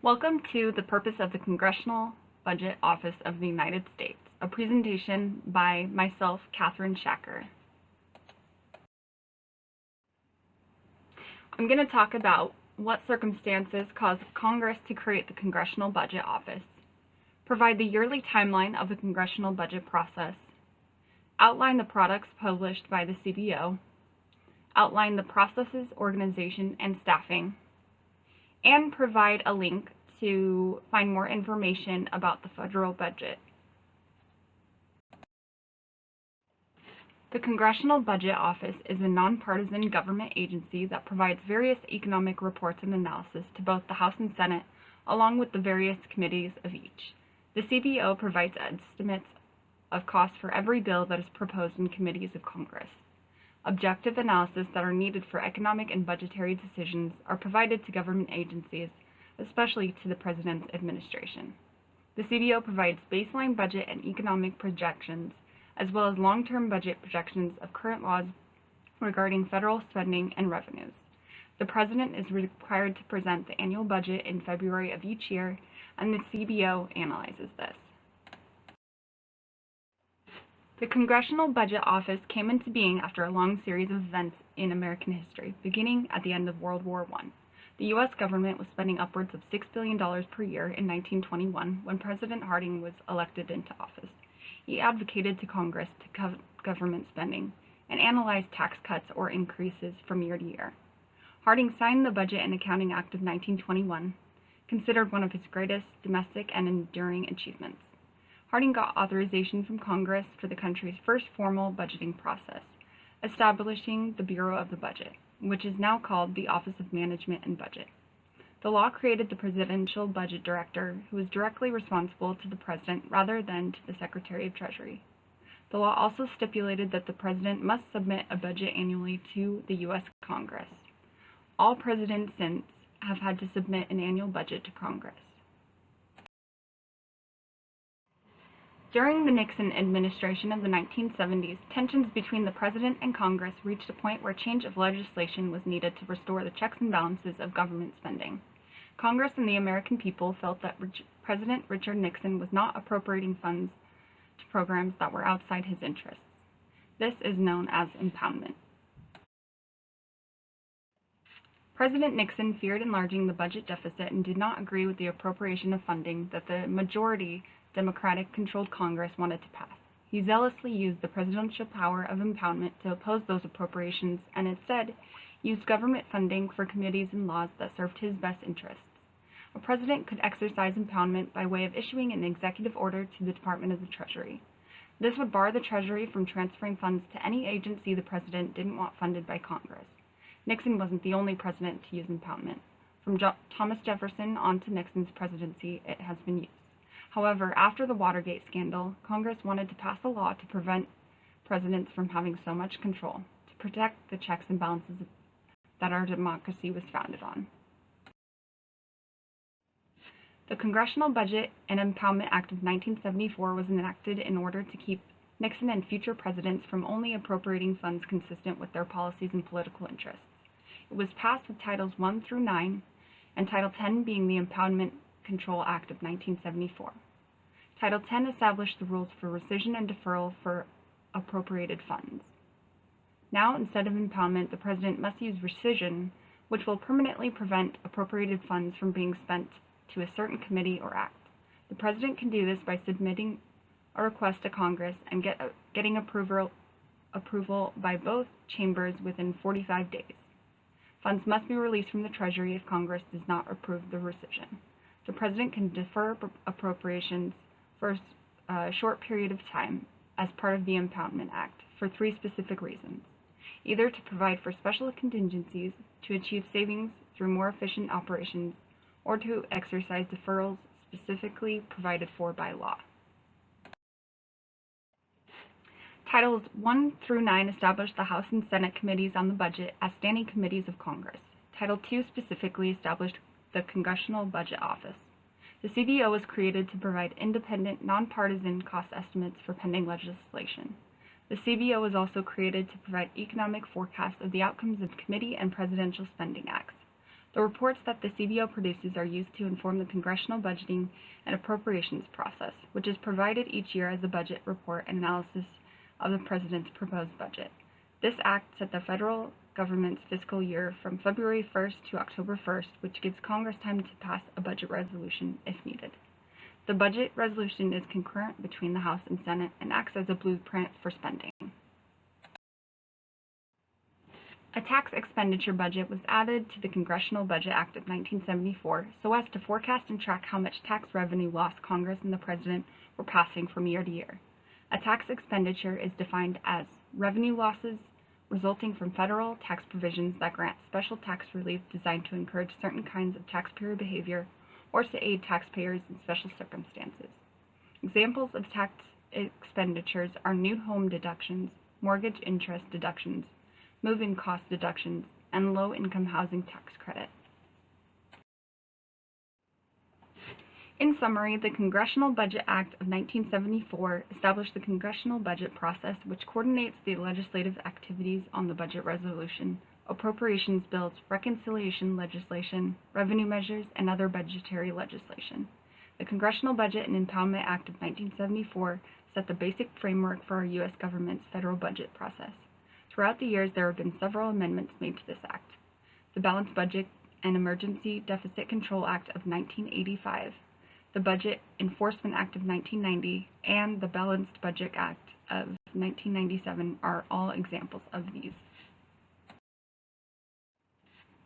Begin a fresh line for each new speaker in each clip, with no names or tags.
Welcome to the purpose of the Congressional Budget Office of the United States, a presentation by myself, Catherine Schacher. I'm going to talk about what circumstances caused Congress to create the Congressional Budget Office, provide the yearly timeline of the congressional budget process, outline the products published by the CBO, outline the processes, organization, and staffing, and provide a link to find more information about the federal budget. The Congressional Budget Office is a nonpartisan government agency that provides various economic reports and analysis to both the House and Senate, along with the various committees of each. The CBO provides estimates of costs for every bill that is proposed in committees of Congress. Objective analysis that are needed for economic and budgetary decisions are provided to government agencies, especially to the President's administration. The CBO provides baseline budget and economic projections, as well as long-term budget projections of current laws regarding federal spending and revenues. The President is required to present the annual budget in February of each year, and the CBO analyzes this. The Congressional Budget Office came into being after a long series of events in American history, beginning at the end of World War I. The U.S. government was spending upwards of $6 billion per year in 1921 when President Harding was elected into office. He advocated to Congress to cut government spending and analyzed tax cuts or increases from year to year. Harding signed the Budget and Accounting Act of 1921, considered one of his greatest domestic and enduring achievements. Harding got authorization from Congress for the country's first formal budgeting process, establishing the Bureau of the Budget, which is now called the Office of Management and Budget. The law created the Presidential Budget Director, who is directly responsible to the President rather than to the Secretary of Treasury. The law also stipulated that the President must submit a budget annually to the U.S. Congress. All presidents since have had to submit an annual budget to Congress. During the Nixon administration of the 1970s, tensions between the President and Congress reached a point where change of legislation was needed to restore the checks and balances of government spending. Congress and the American people felt that President Richard Nixon was not appropriating funds to programs that were outside his interests. This is known as impoundment. President Nixon feared enlarging the budget deficit and did not agree with the appropriation of funding that the majority Democratic-controlled Congress wanted to pass. He zealously used the presidential power of impoundment to oppose those appropriations and instead used government funding for committees and laws that served his best interests. A president could exercise impoundment by way of issuing an executive order to the Department of the Treasury. This would bar the Treasury from transferring funds to any agency the president didn't want funded by Congress. Nixon wasn't the only president to use impoundment. From Thomas Jefferson on to Nixon's presidency, it has been used. However, after the Watergate scandal, Congress wanted to pass a law to prevent presidents from having so much control, to protect the checks and balances that our democracy was founded on. The Congressional Budget and Impoundment Act of 1974 was enacted in order to keep Nixon and future presidents from only appropriating funds consistent with their policies and political interests. It was passed with Titles 1 through 9, and Title 10 being the Impoundment Control Act of 1974. Title 10 established the rules for rescission and deferral for appropriated funds. Now, instead of impoundment, the President must use rescission, which will permanently prevent appropriated funds from being spent to a certain committee or act. The President can do this by submitting a request to Congress and getting approval by both chambers within 45 days. Funds must be released from the Treasury if Congress does not approve the rescission. The President can defer appropriations for a short period of time as part of the Impoundment Act for three specific reasons: either to provide for special contingencies, to achieve savings through more efficient operations, or to exercise deferrals specifically provided for by law. Titles 1 through 9 establish the House and Senate committees on the budget as standing committees of Congress. Title 2 specifically established the Congressional Budget Office. The CBO was created to provide independent, nonpartisan cost estimates for pending legislation. The CBO was also created to provide economic forecasts of the outcomes of committee and presidential spending acts. The reports that the CBO produces are used to inform the congressional budgeting and appropriations process, which is provided each year as a budget report and analysis of the President's proposed budget. This act sets the federal government's fiscal year from February 1st to October 1st, which gives Congress time to pass a budget resolution if needed. The budget resolution is concurrent between the House and Senate and acts as a blueprint for spending. A tax expenditure budget was added to the Congressional Budget Act of 1974 so as to forecast and track how much tax revenue loss Congress and the President were passing from year to year. A tax expenditure is defined as revenue losses resulting from federal tax provisions that grant special tax relief designed to encourage certain kinds of taxpayer behavior or to aid taxpayers in special circumstances. Examples of tax expenditures are new home deductions, mortgage interest deductions, move-in cost deductions, and low-income housing tax credit. In summary, the Congressional Budget Act of 1974 established the congressional budget process, which coordinates the legislative activities on the budget resolution, appropriations bills, reconciliation legislation, revenue measures, and other budgetary legislation. The Congressional Budget and Impoundment Act of 1974 set the basic framework for our U.S. government's federal budget process. Throughout the years, there have been several amendments made to this act. The Balanced Budget and Emergency Deficit Control Act of 1985, the Budget Enforcement Act of 1990, and the Balanced Budget Act of 1997 are all examples of these.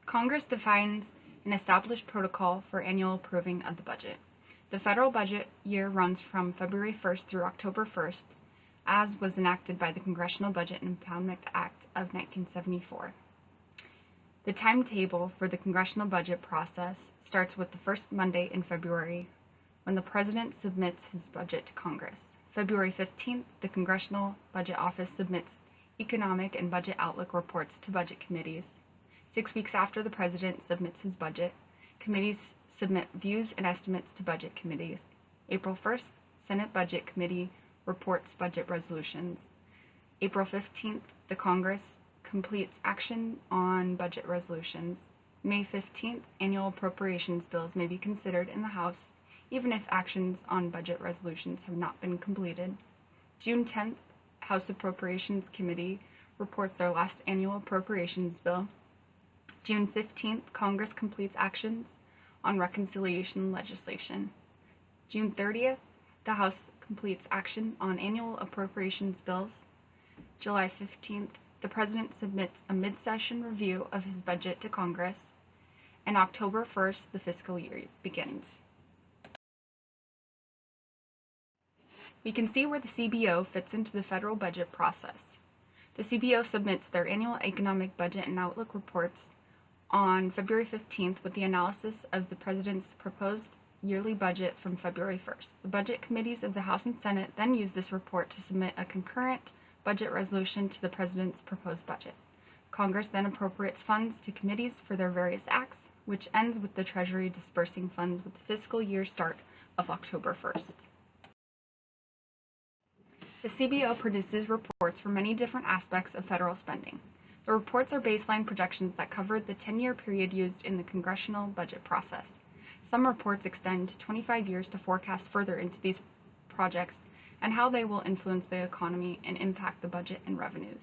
Congress defines an established protocol for annual approving of the budget. The federal budget year runs from February 1st through October 1st, as was enacted by the Congressional Budget and Impoundment Act of 1974. The timetable for the congressional budget process starts with the first Monday in February, when the President submits his budget to Congress. February 15th, the Congressional Budget Office submits economic and budget outlook reports to budget committees. 6 weeks after the President submits his budget, committees submit views and estimates to budget committees. April 1st, Senate Budget Committee reports budget resolutions. April 15th, the Congress completes action on budget resolutions. May 15th, annual appropriations bills may be considered in the House, even if actions on budget resolutions have not been completed. June 10th, House Appropriations Committee reports their last annual appropriations bill. June 15th, Congress completes actions on reconciliation legislation. June 30th, the House completes action on annual appropriations bills. July 15th, the President submits a mid-session review of his budget to Congress, and October 1st, the fiscal year begins. We can see where the CBO fits into the federal budget process. The CBO submits their annual economic budget and outlook reports on February 15th with the analysis of the President's proposed yearly budget from February 1st. The budget committees of the House and Senate then use this report to submit a concurrent budget resolution to the President's proposed budget. Congress then appropriates funds to committees for their various acts, which ends with the Treasury dispersing funds with the fiscal year start of October 1st. The CBO produces reports for many different aspects of federal spending. The reports are baseline projections that cover the 10-year period used in the congressional budget process. Some reports extend to 25 years to forecast further into these projects and how they will influence the economy and impact the budget and revenues.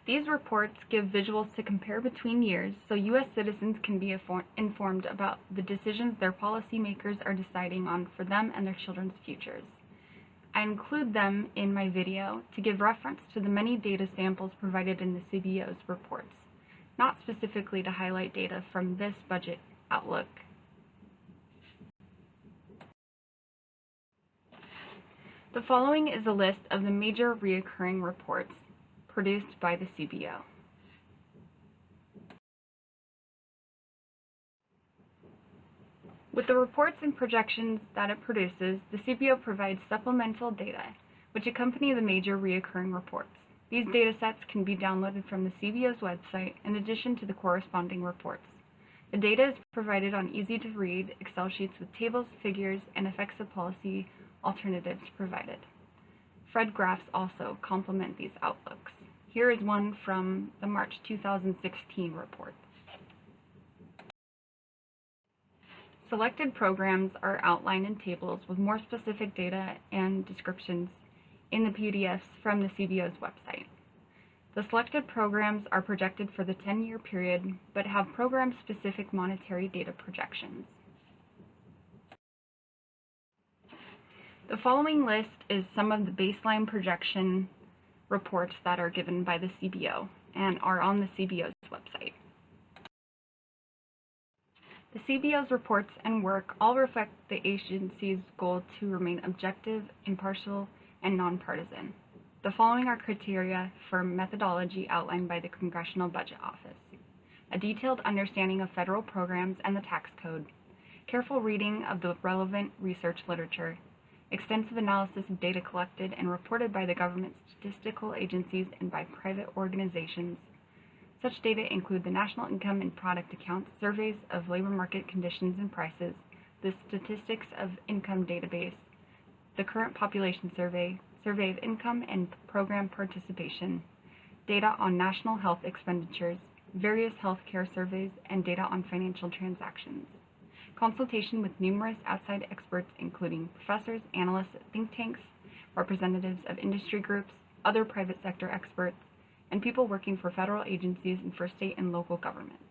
These reports give visuals to compare between years so U.S. citizens can be informed about the decisions their policymakers are deciding on for them and their children's futures. I include them in my video to give reference to the many data samples provided in the CBO's reports, not specifically to highlight data from this budget outlook. The following is a list of the major recurring reports produced by the CBO. With the reports and projections that it produces, the CBO provides supplemental data, which accompany the major recurring reports. These datasets can be downloaded from the CBO's website in addition to the corresponding reports. The data is provided on easy-to-read Excel sheets with tables, figures, and effects of policy alternatives provided. Fred graphs also complement these outlooks. Here is one from the March 2016 report. Selected programs are outlined in tables with more specific data and descriptions in the PDFs from the CBO's website. The selected programs are projected for the 10-year period, but have program-specific monetary data projections. The following list is some of the baseline projection reports that are given by the CBO and are on the CBO's website. The CBO's reports and work all reflect the agency's goal to remain objective, impartial, and nonpartisan. The following are criteria for methodology outlined by the Congressional Budget Office: a detailed understanding of federal programs and the tax code, careful reading of the relevant research literature, extensive analysis of data collected and reported by the government statistical agencies and by private organizations. Such data include the National Income and Product Account, surveys of labor market conditions and prices, the Statistics of Income Database, the Current Population Survey, survey of income and program participation, data on national health expenditures, various health care surveys, and data on financial transactions. Consultation with numerous outside experts including professors, analysts at think tanks, representatives of industry groups, other private sector experts, and people working for federal agencies and for state and local governments.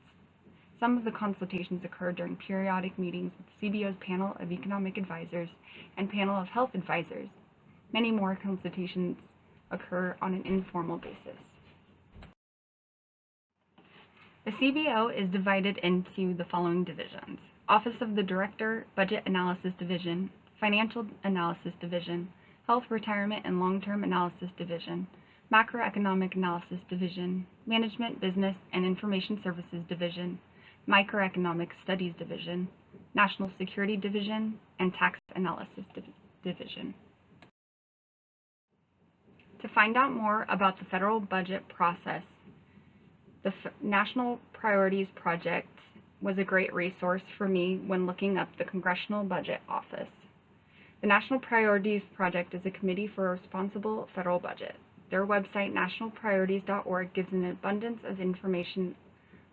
Some of the consultations occur during periodic meetings with CBO's panel of economic advisors and panel of health advisors. Many more consultations occur on an informal basis. The CBO is divided into the following divisions: Office of the Director, Budget Analysis Division, Financial Analysis Division, Health, Retirement, and Long-Term Analysis Division, Macroeconomic Analysis Division, Management, Business, and Information Services Division, Microeconomic Studies Division, National Security Division, and Tax Analysis Division. To find out more about the federal budget process, the National Priorities Project was a great resource for me when looking up the Congressional Budget Office. The National Priorities Project is a committee for a responsible federal budget. Their website, nationalpriorities.org, gives an abundance of information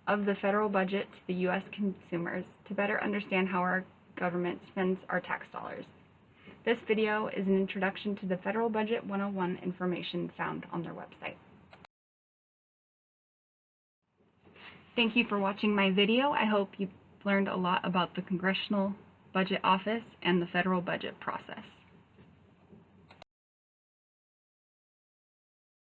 of the federal budget to the U.S. consumers to better understand how our government spends our tax dollars. This video is an introduction to the Federal Budget 101 information found on their website. Thank you for watching my video. I hope you learned a lot about the Congressional Budget Office and the federal budget process.